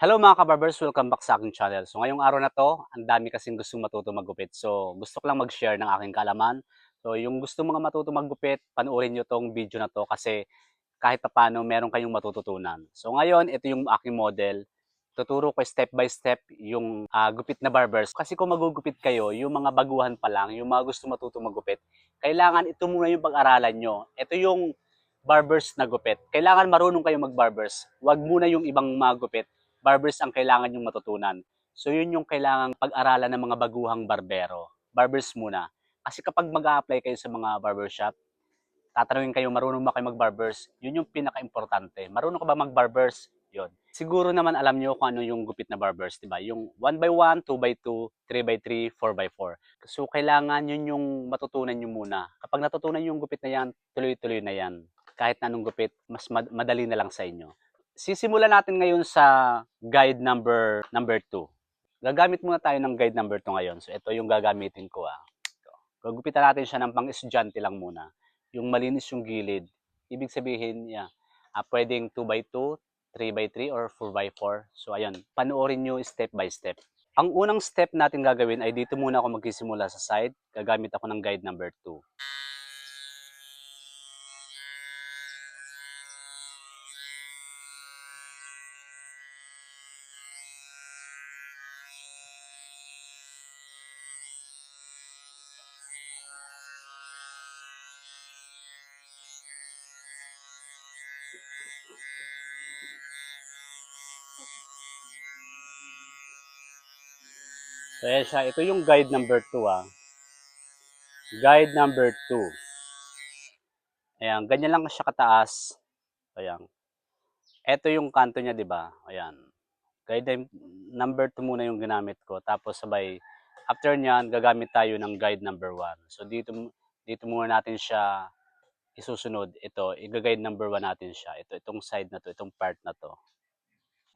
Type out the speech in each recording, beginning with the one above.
Hello mga kabarbers, welcome back sa aking channel. So ngayong araw na to, ang dami kasing gustong matuto maggupit. So gusto ko lang mag-share ng aking kaalaman. So yung gusto mga matuto maggupit, panoorin nyo tong video na to kasi kahit paano meron kayong matututunan. So ngayon, ito yung aking model. Tuturo ko step by step yung gupit na barbers. Kasi kung magugupit kayo, yung mga baguhan pa lang, yung mga gusto matuto maggupit, kailangan ito muna yung pag-aralan nyo. Ito yung barbers na gupit. Kailangan marunong kayo mag-barbers. Huwag muna yung ibang mga gupit. Barbers ang kailangan yung matutunan. So yun yung kailangang pag-aralan ng mga baguhang barbero. Barbers muna. Kasi kapag mag-a-apply kayo sa mga barbershop, tatanungin kayo, marunong ba kayo mag-barbers? Yun yung pinaka-importante. Marunong ka ba mag-barbers? Yun. Siguro naman alam nyo kung ano yung gupit na barbers, di ba? Yung 1x1, 2x2, 3x3, 4x4. So, kailangan yun yung matutunan nyo muna. Kapag natutunan yung gupit na yan, tuloy-tuloy na yan. Kahit na anong gupit, mas madali na lang sa inyo. Sisimulan natin ngayon sa guide number 2. Gagamit muna tayo ng guide number 2 ngayon. So, ito yung gagamitin ko. Gagupitan natin siya ng pang-estudyante lang muna. Yung malinis yung gilid. Ibig sabihin, pwedeng 2x2, 3x3, or 4x4. So, ayun. Panoorin nyo step by step. Ang unang step natin gagawin ay dito muna ako magsisimula sa side. Gagamit ako ng guide number 2. So, ayan siya. Ito yung guide number 2. Guide number 2. Ayan, ganyan lang siya kataas. Ayan. Ito yung kanto niya, di ba? Ayan. Guide number 2 muna yung ginamit ko. Tapos sabay, after nyan, gagamit tayo ng guide number 1. So dito muna natin siya isusunod. Ito, i-guide number 1 natin siya. Itong side na to, itong part na to.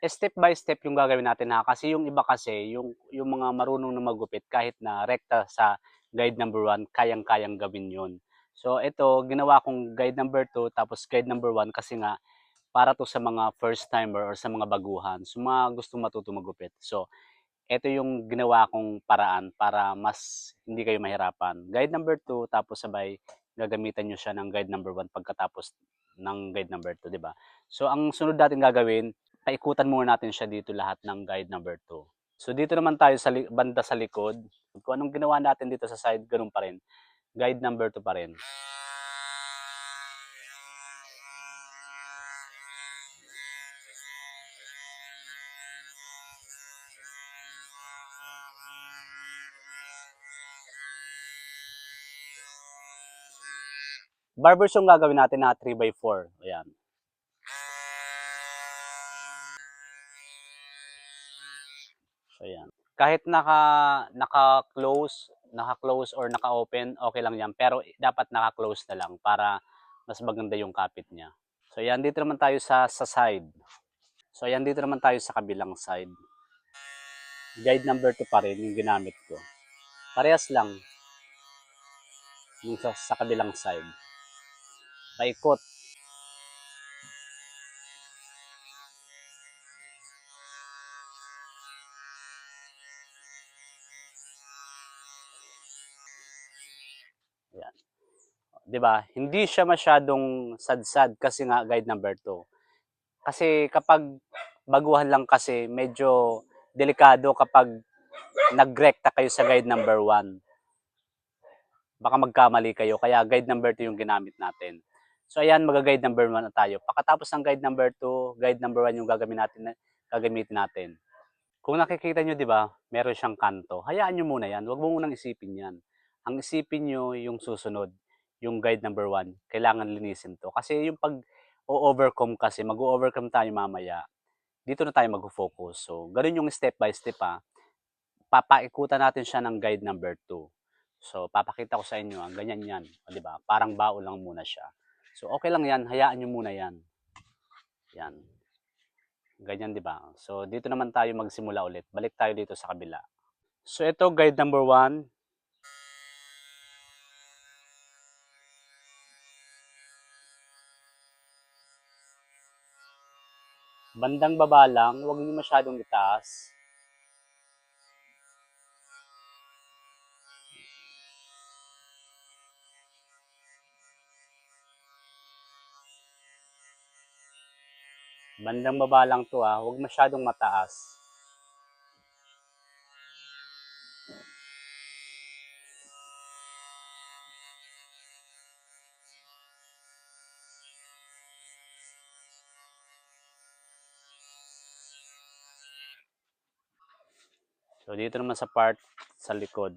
Step by step yung gagawin natin ha. Kasi yung iba kasi, yung mga marunong na magupit, kahit na rekta sa guide number 1, kayang-kayang gawin yun. So ito, ginawa kong guide number 2, tapos guide number 1 kasi nga, para to sa mga first timer or sa mga baguhan, sa mga gustong matuto magupit. So, ito yung ginawa kong paraan para mas hindi kayo mahirapan. Guide number 2, tapos sabay gagamitan nyo siya ng guide number 1 pagkatapos ng guide number 2, di ba? So, ang sunod natin gagawin, paikutan muna natin siya dito lahat ng guide number 2. So, dito naman tayo sa banda sa likod. Kung anong ginawa natin dito sa side, ganun pa rin. Guide number 2 pa rin. Barbers yung gagawin natin na 3x4. Ayan. So, ayan. Kahit naka-close or naka-open, okay lang yan. Pero dapat naka-close na lang para mas maganda yung kapit niya. So, ayan. Dito naman tayo sa side. So, ayan. Dito naman tayo sa kabilang side. Guide number 2 pa rin yung ginamit ko. Parehas lang. Yung sa kabilang side. Paikot. Ayan. 'Di ba? Hindi siya masyadong sadsad kasi nga guide number 2. Kasi kapag baguhan lang kasi medyo delikado kapag nagrekta kayo sa guide number 1. Baka magkamali kayo. Kaya guide number 2 yung ginamit natin. So ayan, mag-guide number 1 na tayo. Pagkatapos ng guide number 2, guide number 1 yung gagamitin natin. Kung nakikita nyo, di ba, meron siyang kanto. Hayaan nyo muna yan. Huwag mo munang isipin yan. Ang isipin nyo yung susunod, yung guide number 1. Kailangan linisin to. Kasi yung pag o-overcome kasi, mag-overcome tayo mamaya, dito na tayo mag-focus. So, ganun yung step by step ha. Papaikutan natin siya ng guide number 2. So, papakita ko sa inyo, ganyan yan. O, di ba? Parang bao lang muna siya. So, okay lang yan. Hayaan nyo muna yan. Yan. Ganyan, di ba? So, dito naman tayo magsimula ulit. Balik tayo dito sa kabila. So, ito, guide number 1. Bandang baba lang, huwag niyo masyadong itaas. Bandang baba lang 'to, huwag masyadong mataas. So, dito naman sa part sa likod.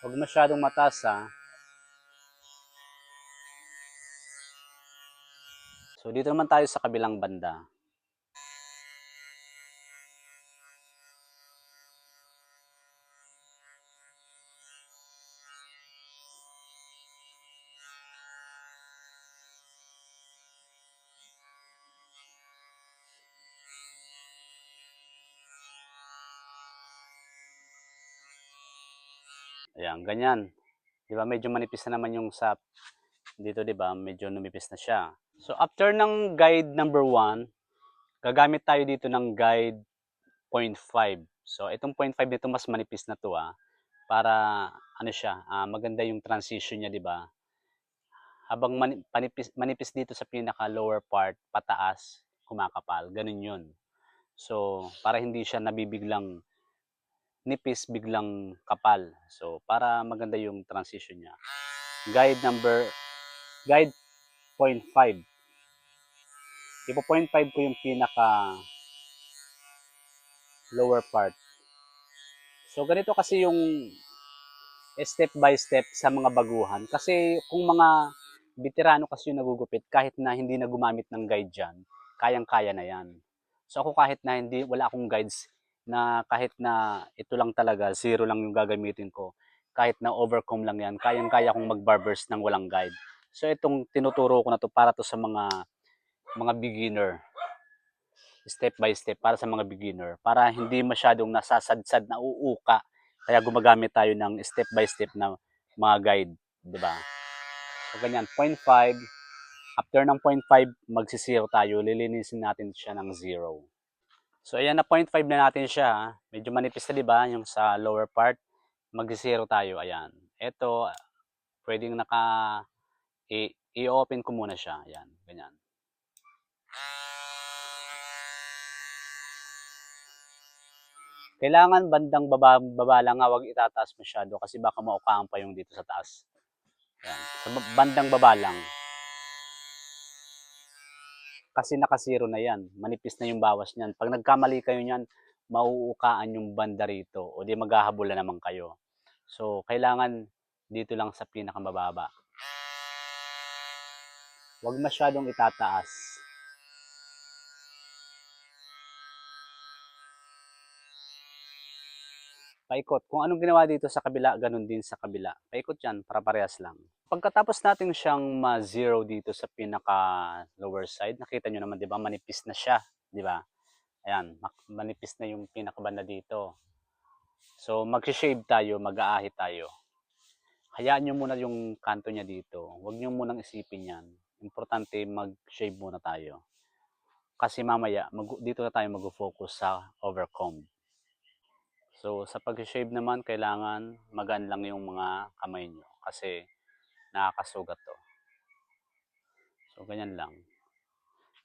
Huwag masyadong mataas, So, dito naman tayo sa kabilang banda. Ayan, ganyan. 'Di ba medyo manipis na naman yung sa dito, 'di ba? Medyo numipis na siya. So, after ng guide number 1, gagamit tayo dito ng guide 0.5. So, itong 0.5 nito mas manipis na 'to, para ano siya, maganda yung transition niya, 'di ba? Habang manipis dito sa pinaka lower part, pataas, kumakapal, ganun 'yun. So, para hindi siya nabibiglang nipis, biglang kapal. So, para maganda yung transition niya. Guide number, guide 0.5. Ipo 0.5 ko yung pinaka lower part. So, ganito kasi yung step by step sa mga baguhan. Kasi kung mga veterano kasi yung nagugupit, kahit na hindi na gumamit ng guide dyan, kayang-kaya na yan. So ako kahit na hindi, wala akong guides, na kahit na ito lang talaga, zero lang yung gagamitin ko, kahit na overcome lang yan, kayang-kaya kong mag-barbers ng walang guide. So itong tinuturo ko na to para to sa mga beginner, step by step para sa mga beginner, para hindi masyadong nasasadsad na uuka. Kaya gumagamit tayo ng step by step na mga guide, 'di ba? So ganyan, 0.5. After ng 0.5, magsi-zero tayo. Lilinisin natin siya ng zero. So ayan na 0.5 na natin siya. Medyo manipis na, 'di ba? Yung sa lower part, magsi-zero tayo. Ayan. Ito, pwedeng i-open ko muna siya. Ayan, ganyan. Kailangan bandang baba lang, wag itataas masyado kasi baka maukahan pa yung dito sa taas. Ayan. Sa bandang baba lang. Kasi naka-zero na yan. Manipis na yung bawas niyan. Pag nagkamali kayo niyan, mauukaan yung banda rito o di maghahabol na naman kayo. So, kailangan dito lang sa pinakamababa. Huwag masyadong itataas. Paikot. Kung anong ginawa dito sa kabila, ganun din sa kabila. Paikot yan, para parehas lang. Pagkatapos natin siyang ma-zero dito sa pinaka lower side, nakita nyo naman, di ba, manipis na siya, di ba? Ayan, manipis na yung pinakabanda dito. So, mag-shave tayo, mag-aahit tayo. Hayaan nyo muna yung kanto niya dito. Huwag nyo munang isipin yan. Importante, mag-shave muna tayo. Kasi mamaya, dito na tayo mag-focus sa overcomb. So, sa pag-shave naman, kailangan magaan lang yung mga kamay nyo. Kasi nakakasugat to. So, ganyan lang.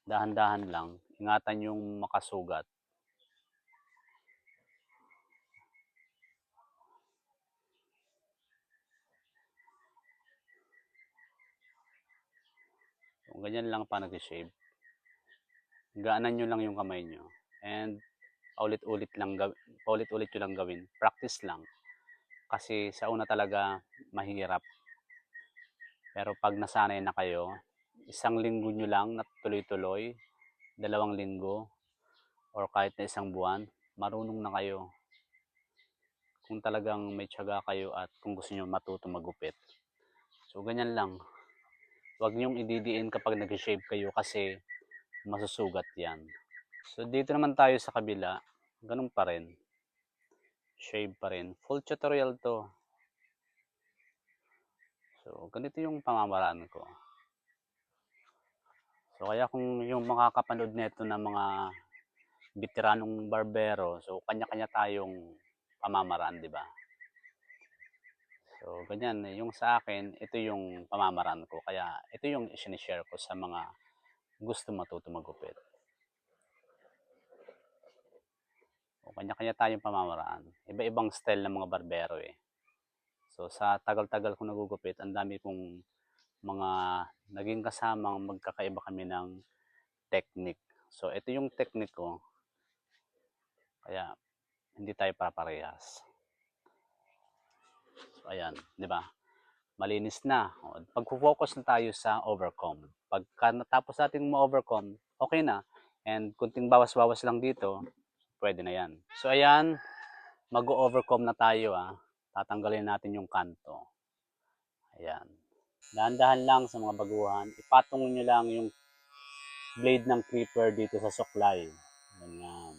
Dahan-dahan lang. Ingatan yung makasugat. So, ganyan lang pa nag-shave. Gaanan nyo lang yung kamay nyo. And paulit-ulit lang, paulit-ulit nyo lang gawin. Practice lang. Kasi sa una talaga mahirap. Pero pag nasanay na kayo, isang linggo nyo lang na tuloy-tuloy, 2 linggo, or kahit na isang buwan, marunong na kayo. Kung talagang may tiyaga kayo at kung gusto nyo matuto magupit. So ganyan lang. Huwag nyong ididiin kapag nag-shave kayo kasi masusugat yan. So dito naman tayo sa kabila, ganun pa rin. shave pa rin. Full tutorial 'to. So, ganito yung pamamaraan ko. So, kaya kung yung makakapanood nito na mga veteranong barbero, so kanya-kanya tayong pamamaraan, 'di ba? So, ganyan, yung sa akin, ito yung pamamaraan ko. Kaya ito yung isinishare ko sa mga gusto matuto magupit. O, kanya-kanya tayong pamamaraan. Iba-ibang style ng mga barbero eh. So, sa tagal-tagal kong nagugupit, ang dami kong mga naging kasamang magkakaiba kami ng technique. So, ito yung technique ko. Kaya, hindi tayo para-parehas. So, ayan, di ba? Malinis na. Pag-focus na tayo sa overcome. Pagka natapos natin ma-overcome, okay na. And kunting bawas-bawas lang dito, pwede na yan. So, ayan, mag-overcome na tayo Tatanggalin natin yung kanto. Ayan. Dahan-dahan lang sa mga baguhan. Ipatong nyo lang yung blade ng clipper dito sa suklay. Ganyan.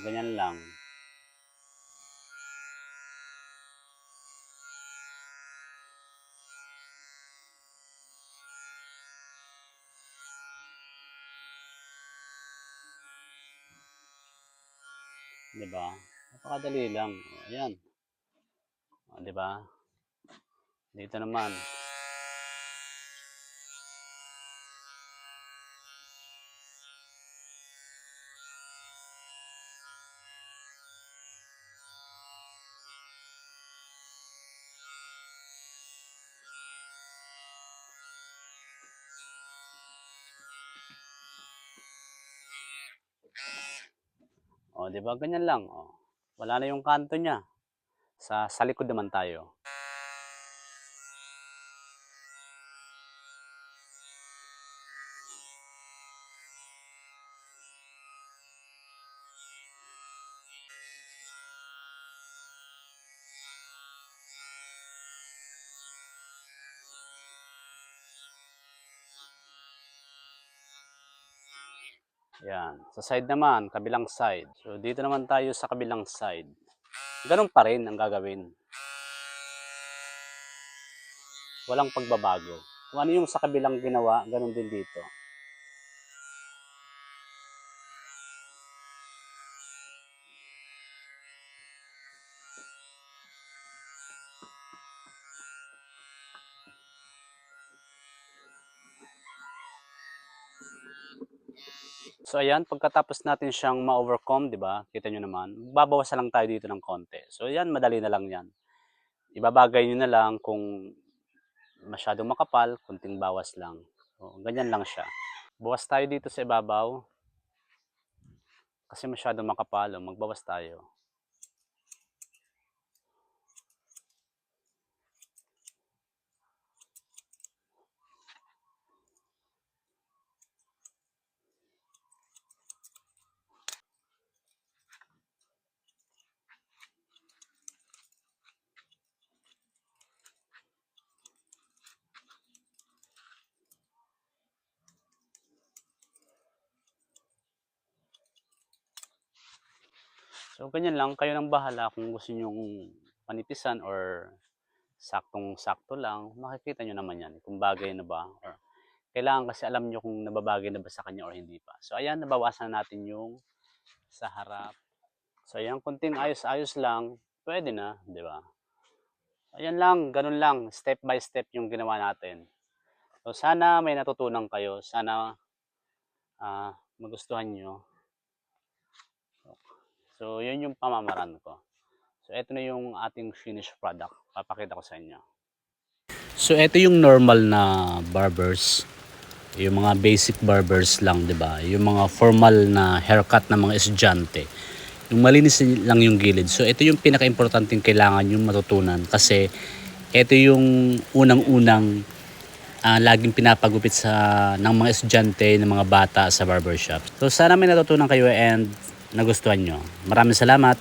Ganyan lang. Diba? Napakadali lang. Ayan. Diba? Dito naman. O, diba? Ganyan lang. O. Wala na yung kanto niya. Sa likod naman tayo. Yan. Sa side naman, kabilang side. So, dito naman tayo sa kabilang side. Ganun pa rin ang gagawin. Walang pagbabago. Kung ano yung sa kabilang ginawa, ganun din dito. So ayan, pagkatapos natin siyang ma-overcome, 'di ba? Kita nyo naman, babawasan lang tayo dito ng konti. So ayan, madali na lang 'yan. Ibabagay nyo na lang kung masyadong makapal, kunting bawas lang. So, ganyan lang siya. Bawas tayo dito sa ibabaw. Kasi masyadong makapal, magbawas tayo. So, ganyan lang. Kayo nang bahala kung gusto nyong panipisan or saktong-sakto lang. Makikita nyo naman yan kung bagay na ba. Or kailangan kasi alam nyo kung nababagay na ba sa kanya or hindi pa. So, ayan, nabawasan natin yung sa harap. So, ayan, kunting ayos-ayos lang. Pwede na, di ba? Ayan lang, ganun lang. Step by step yung ginawa natin. So, sana may natutunan kayo. Sana magustuhan nyo. So, yun yung pamamaraan ko. So, ito na yung ating finished product. Papakita ko sa inyo. So, ito yung normal na barbers. Yung mga basic barbers lang, 'di ba? Yung mga formal na haircut ng mga estudyante. Yung malinis lang yung gilid. So, ito yung pinaka-importanting kailangan yung matutunan kasi ito yung unang-unang laging pinapagupit ng mga estudyante, ng mga bata sa barbershop. So, sana may natutunan kayo and nagustuhan nyo. Maraming salamat!